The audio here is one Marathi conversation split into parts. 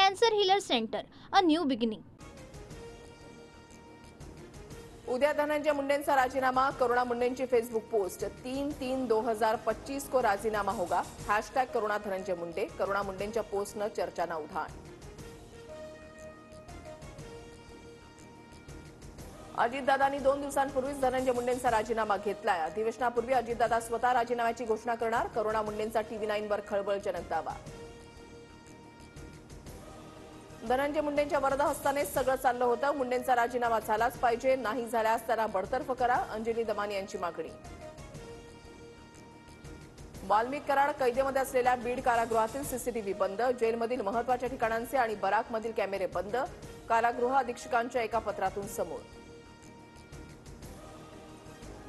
Cancer healer centre, a new beginning. उद्या धनंजय मुंडेंचा राजीनामा, करुणा मुंडेंची फेसबुक पोस्ट। 3/3/2025 को राजीनामा होगा। हैशटैग करुणा धनंजय मुंडे। करुणा मुंडेंच्या पोस्टनं चर्चांना उधाण। अजितदादांनी 2 दिवसांपूर्वीच धनंजय मुंडेंचा राजीनामा घेतलाय। अधिवेशनापूर्वी अजितदादा स्वतः राजीनाम्याची घोषणा करणार। करुणा मुंडेंचा TV9 वर खळबळजनक दावा। धनंजय मुंडेंच्या वरदहस्तानेच सगळं चाललं होतं। मुंडेंचा राजीनामा झालाच पाहिजे, नाही झाल्यास त्यांना बडतर्फ करा, अंजली दमानी यांची मागणी। वाल्मिक कराड कैदेमध्ये असलेल्या बीड कारागृहातील सीसीटीव्ही बंद, जेलमधील महत्वाच्या ठिकाणांचे आणि बराकमधील कॅमेरे बंद, कारागृह अधीक्षकांच्या एका पत्रातून समोर।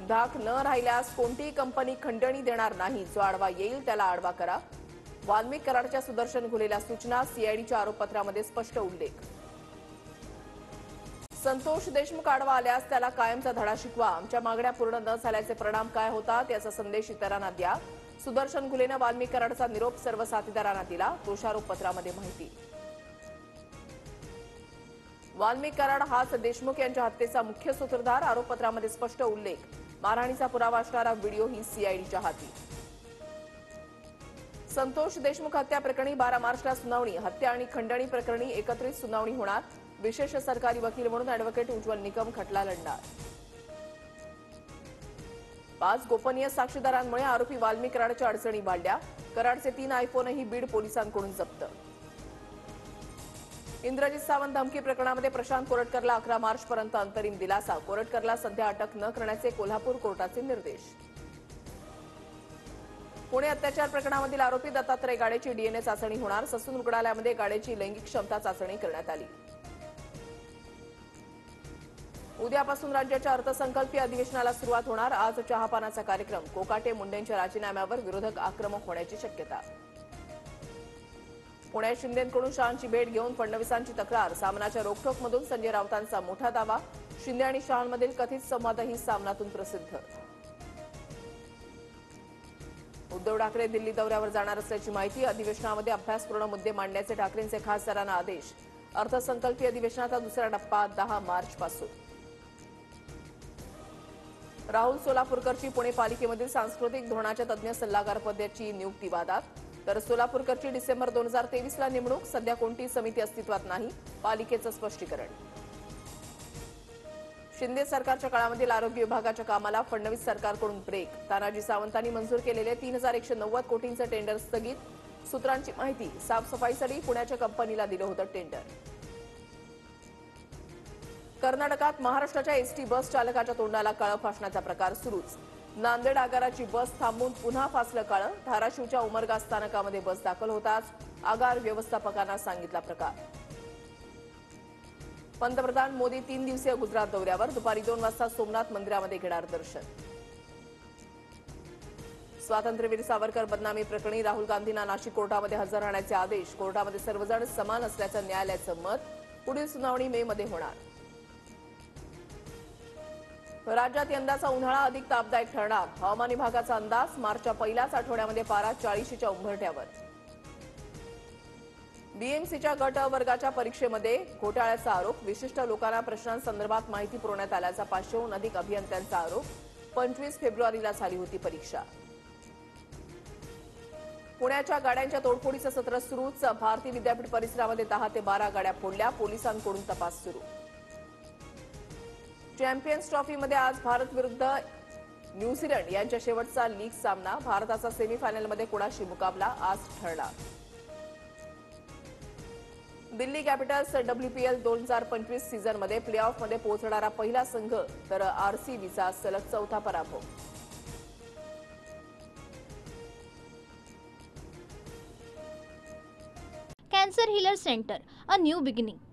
धाक न राहिल्यास कोणतीही कंपनी खंडणी देणार नाही, जो आडवा येईल त्याला आडवा करा। वाल्मिक कराडच्या सुदर्शन घुलेल्या सूचना, सीआयडीच्या आरोपपत्रामध्ये स्पष्ट उल्लेख। संतोष देशमुख आडवा आल्यास त्याला कायमचा धडा शिकवा, आमच्या मागण्या पूर्ण न झाल्याचे परिणाम काय होतात याचा संदेश इतरांना द्या। सुदर्शन घुलेनं वाल्मिक कराडचा निरोप सर्व साथीदारांना दिला, दोषारोपपत्रामध्ये माहिती। वाल्मिक कराड हाच देशमुख यांच्या हत्येचा मुख्य सूत्रधार, आरोपपत्रामध्ये स्पष्ट उल्लेख। मारहाणीचा पुरावा असणारा व्हिडिओ ही सीआयडीच्या हाती। संतोष देशमुख हत्या प्रकरणी 12 मार्चला सुनावणी, हत्या आणि खंडणी प्रकरणी एकत्रित सुनावणी होणार। विशेष सरकारी वकील म्हणून अॅडव्होकेट उज्ज्वल निकम खटला लढणार। 5 गोपनीय साक्षीदारांमुळे आरोपी वाल्मिक कराडच्या अडचणी वाढल्या, कराडचे 3 आयफोनही बीड पोलिसांकडून जप्त। इंद्रजित सावंत धमकी प्रकरणामध्ये प्रशांत कोरटकरला 11 मार्चपर्यंत अंतरिम दिलासा, कोरटकरला सध्या अटक न करण्याचे कोल्हापूर कोर्टाचे निर्देश। पुणे अत्याचार प्रकरणामधील आरोपी दत्तात्रय गाडेची डीएनए चाचणी होणार, ससून रुग्णालयामध्ये गाडेची लैंगिक क्षमता चाचणी करण्यात आली। उद्यापासून राज्याच्या अर्थसंकल्पीय अधिवेशनाला सुरुवात होणार, आज चहापानाचा कार्यक्रम। कोकाटे मुंडेंच्या राजीनाम्यावर विरोधक आक्रमक होण्याची शक्यता। पुण्यात शिंदेंकडून शहांची भेट घेऊन फडणवीसांची तक्रार, सामनाच्या रोखठोकमधून संजय राऊतांचा मोठा दावा। शिंदे आणि शहांमधील कथित संवादही सामनातून प्रसिद्ध। उद्धव ठाकरे दिल्ली दौऱ्यावर जाणार असल्याची माहिती, अधिवेशनामध्ये अभ्यासपूर्ण मुद्दे मांडण्याचे ठाकरेंचे खासदारांना आदेश। अर्थसंकल्पीय अधिवेशनाचा दुसरा टप्पा 10 मार्चपासून। राहुल सोलापूरकरची पुणे पालिकेमधील सांस्कृतिक धोरणाच्या तज्ज्ञ सल्लागार पदाची नियुक्ती वादात, तर सोलापूरकरची डिसेंबर 2023ला नेमणूक, सध्या कोणतीही समिती अस्तित्वात नाही, पालिकेचं स्पष्टीकरण। शिंदे सरकारच्या काळामधील आरोग्य विभागाच्या कामाला फडणवीस सरकारकडून ब्रेक, तानाजी सावंतांनी मंजूर केलेले 3190 कोटींचं टेंडर स्थगित। सूत्रांची माहिती, साफसफाईसाठी पुण्याच्या कंपनीला दिलं होतं टेंडर। कर्नाटकात महाराष्ट्राच्या एसटी बस चालकाच्या तोंडाला काळं फासण्याचा प्रकार सुरूच, नांदेड आगाराची बस थांबून पुन्हा फासलं काळं, धाराशिवच्या उमरगा स्थानकामध्ये बस दाखल होताच आगार व्यवस्थापकांना सांगितला प्रकार। पंतप्रधान मोदी 3 दिवसीय गुजरात दौऱ्यावर, दुपारी 2 वाजता सोमनाथ मंदिरामध्ये घेणार दर्शन। स्वातंत्र्यवीर सावरकर बदनामी प्रकरणी राहुल गांधींना नाशिक कोर्टामध्ये हजर राहण्याचे आदेश, कोर्टामध्ये सर्वजण समान असल्याचं न्यायालयाचं मत, पुढील सुनावणी मे मध्ये होणार। राज्यात यंदाचा उन्हाळा अधिक तापदायक ठरणार, हवामान विभागाचा अंदाज, मार्चच्या पहिल्याच आठवड्यामध्ये पारा 40च्या उंबरठ्यावर। बीएमसीच्या गट अ वर्गाच्या परीक्षेमध्ये घोटाळ्याचा आरोप, विशिष्ट लोकांना प्रश्नांसंदर्भात माहिती पुरवण्यात आल्याचा 500हून अधिक अभियंत्यांचा आरोप। 25 फेब्रुवारीला झाली होती परीक्षा। पुण्याच्या गाड्यांच्या तोडफोडीचं सत्र सुरूच, भारती विद्यापीठ परिसरामध्ये 10 ते 12 गाड्या फोडल्या, पोलिसांकडून तपास सुरू। चॅम्पियन्स ट्रॉफीमध्ये आज भारत विरुद्ध न्यूझीलंड यांच्या शेवटचा लीग सामना, भारताचा सेमीफायनलमध्ये कोणाशी मुकाबला आज ठरणार। दिल्ली कॅपिटल्स WPL 2025 सीझनमध्ये प्लेऑफमध्ये पोहोचणारा पहिला संघ, तर आरसीबीचा सलग 4था पराभव। Cancer healer centre, a new beginning.